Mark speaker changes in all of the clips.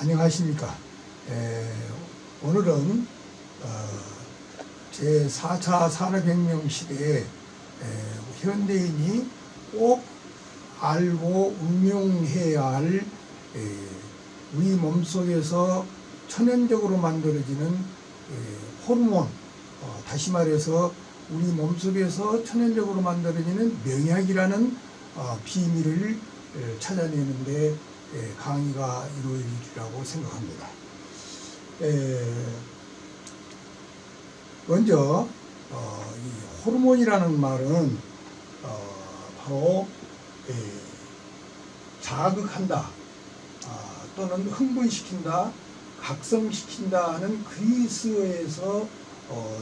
Speaker 1: 안녕하십니까. 오늘은 제4차 산업혁명 시대에 현대인이 꼭 알고 응용해야 할 우리 몸속에서 천연적으로 만들어지는 호르몬, 다시 말해서 우리 몸속에서 천연적으로 만들어지는 명약이라는 비밀을 찾아내는데 강의가 이루어지리라고 생각합니다. 먼저 이 호르몬이라는 말은 바로 자극한다 또는 흥분시킨다, 각성시킨다는 그리스어에서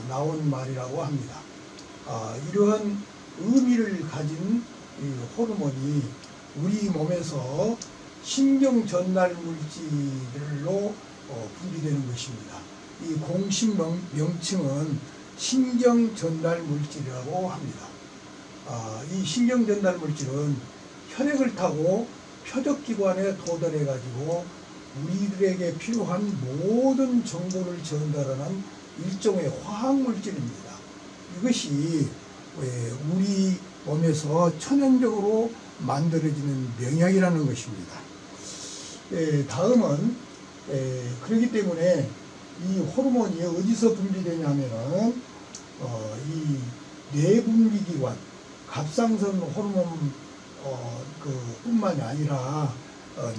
Speaker 1: 나온 말이라고 합니다. 이러한 의미를 가진 이 호르몬이 우리 몸에서 신경 전달 물질로 분비되는 것입니다. 이 공식 명칭은 신경 전달 물질이라고 합니다. 이 신경 전달 물질은 혈액을 타고 표적기관에 도달해 가지고 우리들에게 필요한 모든 정보를 전달하는 일종의 화학 물질입니다. 이것이 우리 몸에서 천연적으로 만들어지는 명약이라는 것입니다. 다음은 그렇기 때문에 이 호르몬이 어디서 분비되냐면은 이 뇌분비기관, 갑상선 호르몬 뿐만이 아니라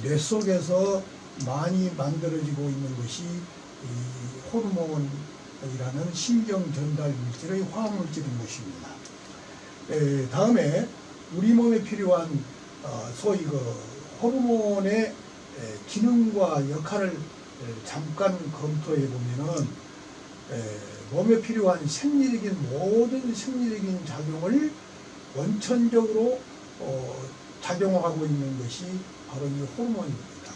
Speaker 1: 뇌 속에서 많이 만들어지고 있는 것이 이 호르몬이라는 신경 전달 물질의 화학 물질인 것입니다. 다음에 우리 몸에 필요한 소위 호르몬의 기능과 역할을 잠깐 검토해 보면은 몸에 필요한 모든 생리적인 작용을 원천적으로 작용하고 있는 것이 바로 이 호르몬입니다.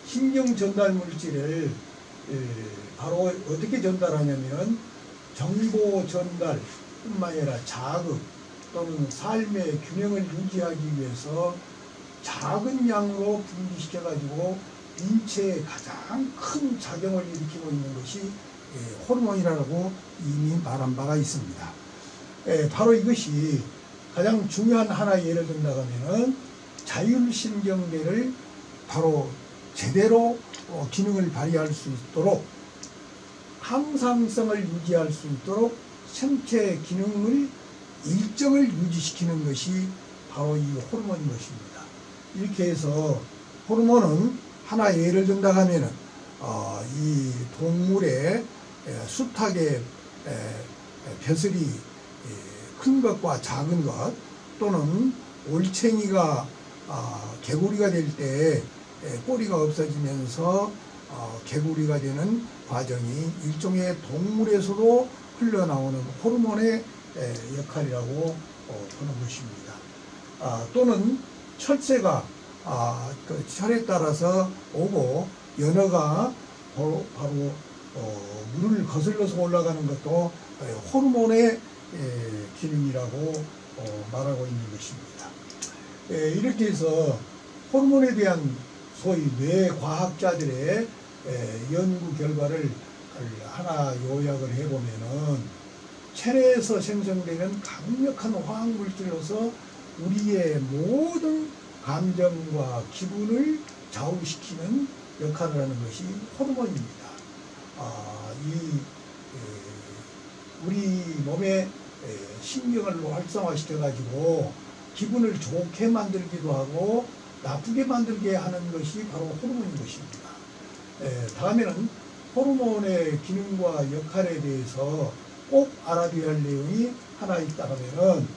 Speaker 1: 신경 전달 물질을 바로 어떻게 전달하냐면 정보 전달 뿐만 아니라 자극 또는 삶의 균형을 유지하기 위해서 작은 양으로 분비시켜 가지고 인체에 가장 큰 작용을 일으키고 있는 것이 호르몬이라고 이미 말한 바가 있습니다. 바로 이것이 가장 중요한 하나의 예를 든다고 하면은 자율신경계를 바로 제대로 기능을 발휘할 수 있도록 항상성을 유지할 수 있도록 생체 기능을 일정을 유지시키는 것이 바로 이 호르몬인 것입니다. 이렇게 해서 호르몬은 하나의 예를 든다고 하면은 이 동물의 수탉의 벼슬이 큰 것과 작은 것 또는 올챙이가 개구리가 될 때 꼬리가 없어지면서 개구리가 되는 과정이 일종의 동물에서도 흘러나오는 호르몬의 역할이라고 보는 것입니다. 또는 철새가 그 철에 따라서 오고 연어가 바로 물을 거슬러서 올라가는 것도 호르몬의 기능이라고 말하고 있는 것입니다. 이렇게 해서 호르몬에 대한 소위 뇌과학자들의 연구 결과를 하나 요약을 해보면은 체내에서 생성되는 강력한 화학물질로서 우리의 모든 감정과 기분을 좌우시키는 역할을 하는 것이 호르몬입니다. 우리 몸의 신경을 활성화시켜 가지고 기분을 좋게 만들기도 하고 나쁘게 만들게 하는 것이 바로 호르몬인 것입니다. 다음에는 호르몬의 기능과 역할에 대해서 꼭 알아둬야 할 내용이 하나 있다고 하면은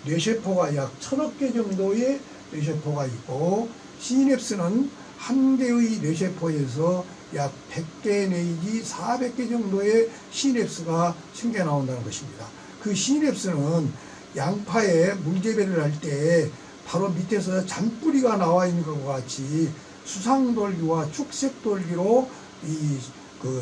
Speaker 1: 뇌세포가 약 1000억 개 정도의 뇌세포가 있고 시냅스는 한 개의 뇌세포에서 약 100개 내지 400개 정도의 시냅스가 생겨나온다는 것입니다. 그 시냅스는 양파에 물재배를 할 때 바로 밑에서 잔뿌리가 나와 있는 것과 같이 수상돌기와 축색돌기로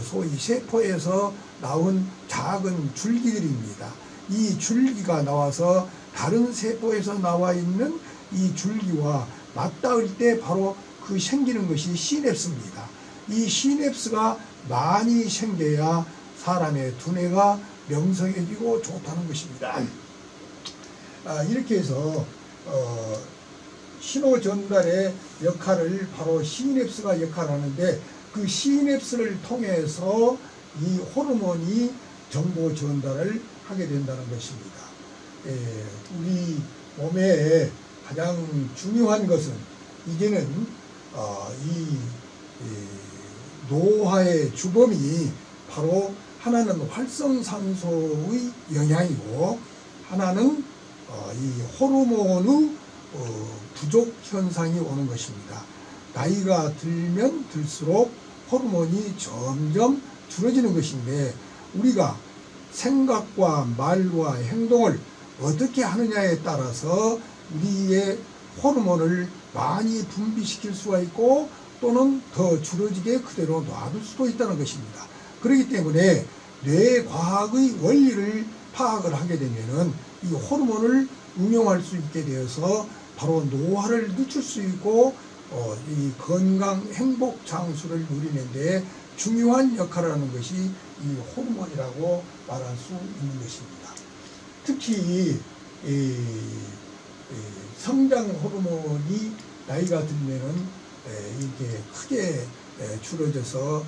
Speaker 1: 소위 세포에서 나온 작은 줄기들입니다. 이 줄기가 나와서 다른 세포에서 나와 있는 이 줄기와 맞닿을 때 바로 그 생기는 것이 시냅스입니다. 이 시냅스가 많이 생겨야 사람의 두뇌가 명성해지고 좋다는 것입니다. 이렇게 해서 신호 전달의 역할을 바로 시냅스가 역할하는데, 그 시냅스를 통해서 이 호르몬이 정보 전달을 하게 된다는 것입니다. 우리 몸에 가장 중요한 것은 이제는 이 노화의 주범이 바로 하나는 활성산소의 영향이고, 하나는 이 호르몬의 부족 현상이 오는 것입니다. 나이가 들면 들수록 호르몬이 점점 줄어지는 것인데, 우리가 생각과 말과 행동을 어떻게 하느냐에 따라서 우리의 호르몬을 많이 분비시킬 수가 있고, 또는 더 줄어지게 그대로 놔둘 수도 있다는 것입니다. 그렇기 때문에 뇌과학의 원리를 파악을 하게 되면은 이 호르몬을 응용할 수 있게 되어서 바로 노화를 늦출 수 있고, 이 건강 행복 장수를 누리는데 중요한 역할을 하는 것이 이 호르몬이라고 말할 수 있는 것입니다. 특히 성장 호르몬이 나이가 들면은 이게 크게 줄어져서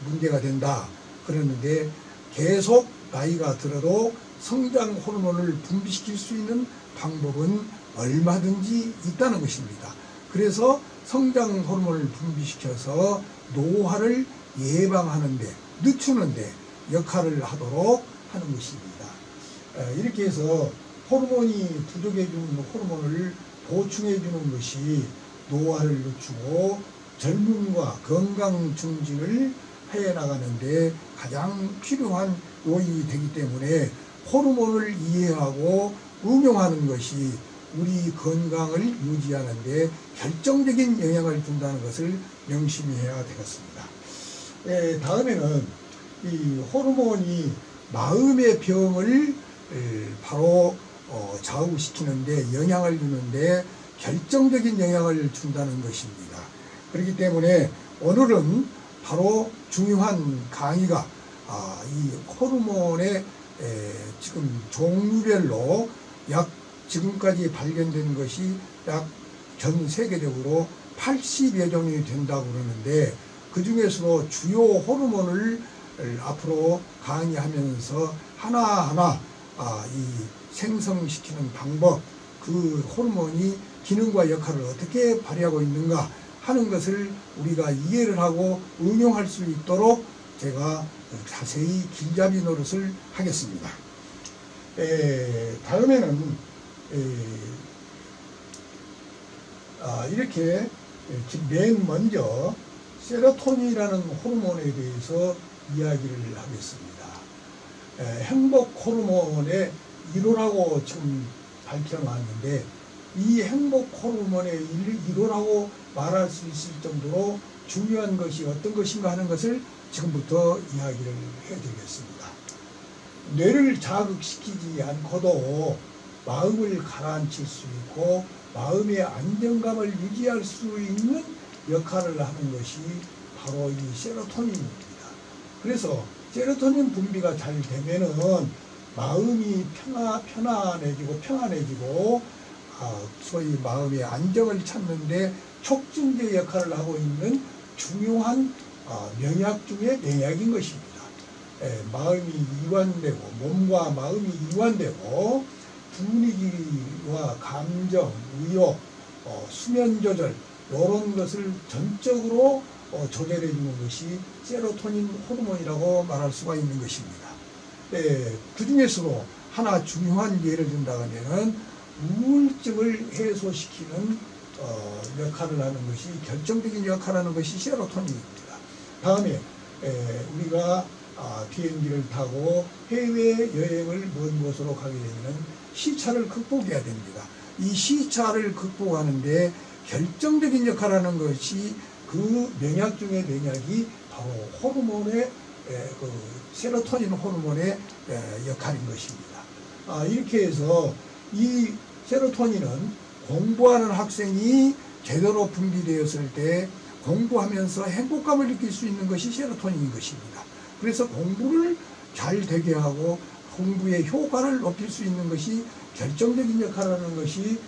Speaker 1: 문제가 된다 그러는데, 계속 나이가 들어도 성장 호르몬을 분비시킬 수 있는 방법은 얼마든지 있다는 것입니다. 그래서 성장 호르몬을 분비시켜서 노화를 예방하는데, 늦추는데 역할을 하도록 하는 것입니다. 이렇게 해서 호르몬이 부족해지는 호르몬을 보충해주는 것이 노화를 늦추고 젊음과 건강 증진을 해나가는데 가장 필요한 요인이 되기 때문에, 호르몬을 이해하고 응용하는 것이 우리 건강을 유지하는 데 결정적인 영향을 준다는 것을 명심히 해야 되겠습니다. 다음에는 이 호르몬이 마음의 병을 바로 좌우시키는데, 영향을 주는데 결정적인 영향을 준다는 것입니다. 그렇기 때문에 오늘은 바로 중요한 강의가 이 호르몬의 지금 종류별로 지금까지 발견된 것이 약 전 세계적으로 80여 종이 된다고 그러는데, 그 중에서도 주요 호르몬을 앞으로 강의하면서 하나하나 이 생성시키는 방법, 그 호르몬이 기능과 역할을 어떻게 발휘하고 있는가 하는 것을 우리가 이해를 하고 응용할 수 있도록 제가 자세히 길잡이 노릇을 하겠습니다. 다음에는 이렇게 맨 먼저 세로토닌이라는 호르몬에 대해서 이야기를 하겠습니다. 행복 호르몬의 1호라고 지금 밝혀놨는데, 이 행복 호르몬의 1호라고 말할 수 있을 정도로 중요한 것이 어떤 것인가 하는 것을 지금부터 이야기를 해드리겠습니다. 뇌를 자극시키지 않고도 마음을 가라앉힐 수 있고 마음의 안정감을 유지할 수 있는 역할을 하는 것이 바로 이 세로토닌입니다. 그래서 세로토닌 분비가 잘 되면은 마음이 평안해지고 소위 마음의 안정을 찾는데 촉진제 역할을 하고 있는 중요한 명약 중의 명약인 것입니다. 마음이 이완되고, 몸과 마음이 이완되고, 분위기와 감정, 의욕, 수면 조절, 이런 것을 전적으로 조절해 주는 것이 세로토닌 호르몬이라고 말할 수가 있는 것입니다. 그 중에서도 하나 중요한 예를 든다면은 우울증을 해소시키는 역할을 하는 것이, 결정적인 역할을 하는 것이 세로토닌입니다. 다음에 우리가 비행기를 타고 해외여행을 먼 곳으로 가게 되면 시차를 극복해야 됩니다. 이 시차를 극복하는데 결정적인 역할을 하는 것이 그 명약 중의 명약이 바로 호르몬의 그 세로토닌 호르몬의 역할인 것입니다. 이렇게 해서 이 세로토닌은 공부하는 학생이 제대로 분비되었을 때 공부하면서 행복감을 느낄 수 있는 것이 세로토닌인 것입니다. 그래서 공부를 잘 되게 하고 공부의 효과를 높일 수 있는 것이 결정적인 역할을 하는 것이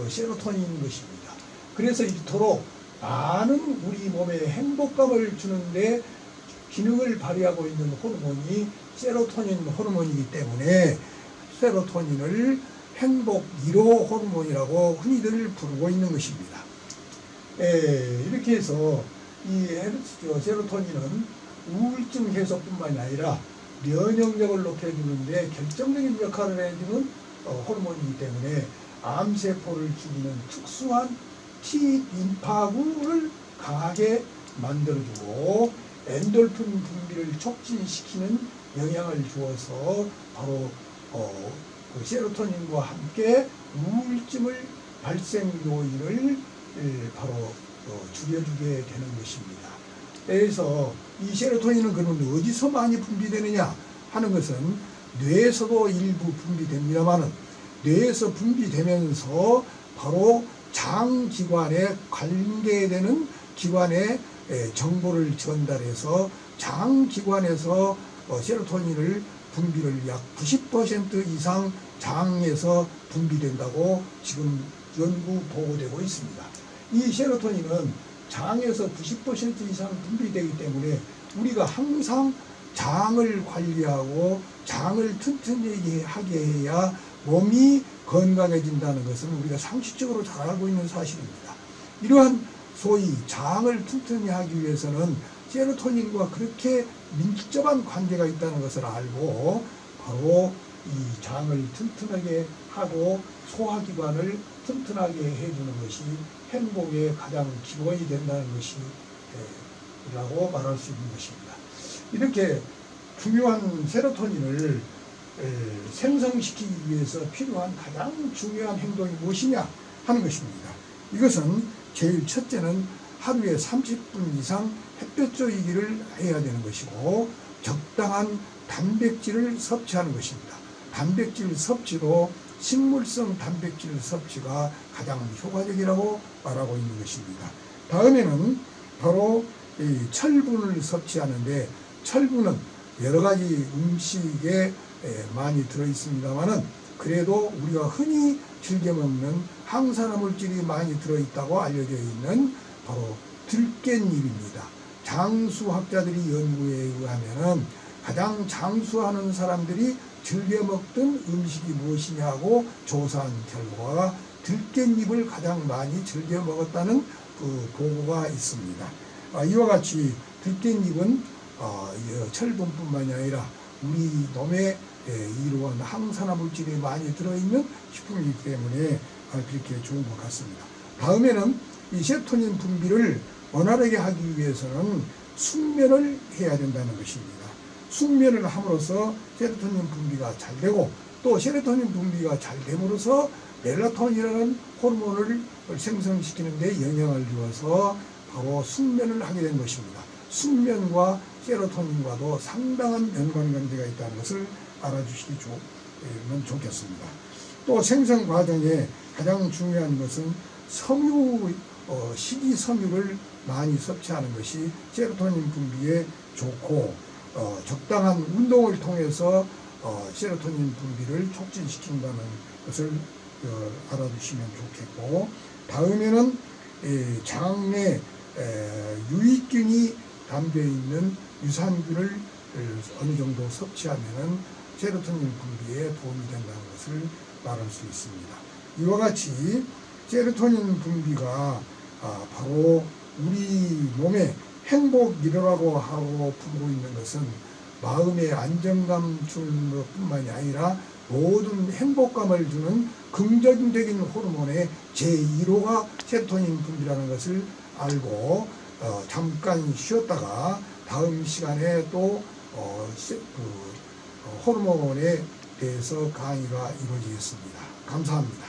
Speaker 1: 세로토닌인 것입니다. 그래서 이토록 많은 우리 몸에 행복감을 주는데 기능을 발휘하고 있는 호르몬이 세로토닌 호르몬이기 때문에 세로토닌을 행복 1호 호르몬이라고 흔히들 부르고 있는 것입니다. 이렇게 해서 이 세로토닌은 우울증 해소뿐만이 아니라 면역력을 높여주는데 결정적인 역할을 해주는 호르몬이기 때문에 암세포를 죽이는 특수한 T림파구를 강하게 만들어주고 엔돌핀 분비를 촉진시키는 영향을 주어서 바로 그 세로토닌과 함께 우울증을 발생 요인을 바로 줄여주게 되는 것입니다. 그래서 이 세로토닌은 그러면 어디서 많이 분비되느냐 하는 것은 뇌에서도 일부 분비됩니다만 뇌에서 분비되면서 바로 장기관에 관계되는 기관에 정보를 전달해서 장기관에서 세로토닌을 분비를 약 90% 이상 장에서 분비된다고 지금 연구 보고되고 있습니다. 이 세로토닌은 장에서 90% 이상 분비되기 때문에 우리가 항상 장을 관리하고 장을 튼튼하게 하게 해야 몸이 건강해진다는 것은 우리가 상식적으로 잘 알고 있는 사실입니다. 이러한 소위 장을 튼튼히 하기 위해서는 세로토닌과 그렇게 밀접한 관계가 있다는 것을 알고 바로 이 장을 튼튼하게 하고 소화기관을 튼튼하게 해주는 것이 행복의 가장 기본이 된다는 것이 라고 말할 수 있는 것입니다. 이렇게 중요한 세로토닌을 생성시키기 위해서 필요한 가장 중요한 행동이 무엇이냐 하는 것입니다. 이것은 제일 첫째는 하루에 30분 이상 햇볕 쬐기를 해야 되는 것이고 적당한 단백질을 섭취하는 것입니다. 단백질 섭취도 식물성 단백질 섭취가 가장 효과적이라고 말하고 있는 것입니다. 다음에는 바로 이 철분을 섭취하는데 철분은 여러 가지 음식에 많이 들어있습니다만은 그래도 우리가 흔히 즐겨 먹는 항산화 물질이 많이 들어있다고 알려져 있는 바로 들깻잎입니다. 장수학자들이 연구에 의하면은 가장 장수하는 사람들이 즐겨 먹던 음식이 무엇이냐고 조사한 결과 들깻잎을 가장 많이 즐겨 먹었다는 그 보고가 있습니다. 이와 같이 들깻잎은 철분뿐만이 아니라 우리 몸에 이러한 항산화 물질이 많이 들어있는 식품이기 때문에 그렇게 좋은 것 같습니다. 다음에는 이 세로토닌 분비를 원활하게 하기 위해서는 숙면을 해야 된다는 것입니다. 숙면을 함으로써 세로토닌 분비가 잘 되고 또 세로토닌 분비가 잘 됨으로써 멜라토닌이라는 호르몬을 생성시키는 데 영향을 주어서 바로 숙면을 하게 된 것입니다. 숙면과 세로토닌과도 상당한 연관관계가 있다는 것을 알아주시면 좋겠습니다. 또 생성 과정에 가장 중요한 것은 식이섬유를 많이 섭취하는 것이 세로토닌 분비에 좋고 적당한 운동을 통해서 세로토닌 분비를 촉진시킨다는 것을 알아두시면 좋겠고 다음에는 장내 유익균이 담겨있는 유산균을 어느 정도 섭취하면 세로토닌 분비에 도움이 된다는 것을 말할 수 있습니다. 이와 같이 세로토닌 분비가 바로 우리 몸에 행복이라고 하고 부르고 있는 것은 마음의 안정감 주는 것뿐만이 아니라 모든 행복감을 주는 긍정적인 호르몬의 제1호가 세로토닌 분비라는 것을 알고 잠깐 쉬었다가 다음 시간에 또 호르몬에 대해서 강의가 이루어지겠습니다. 감사합니다.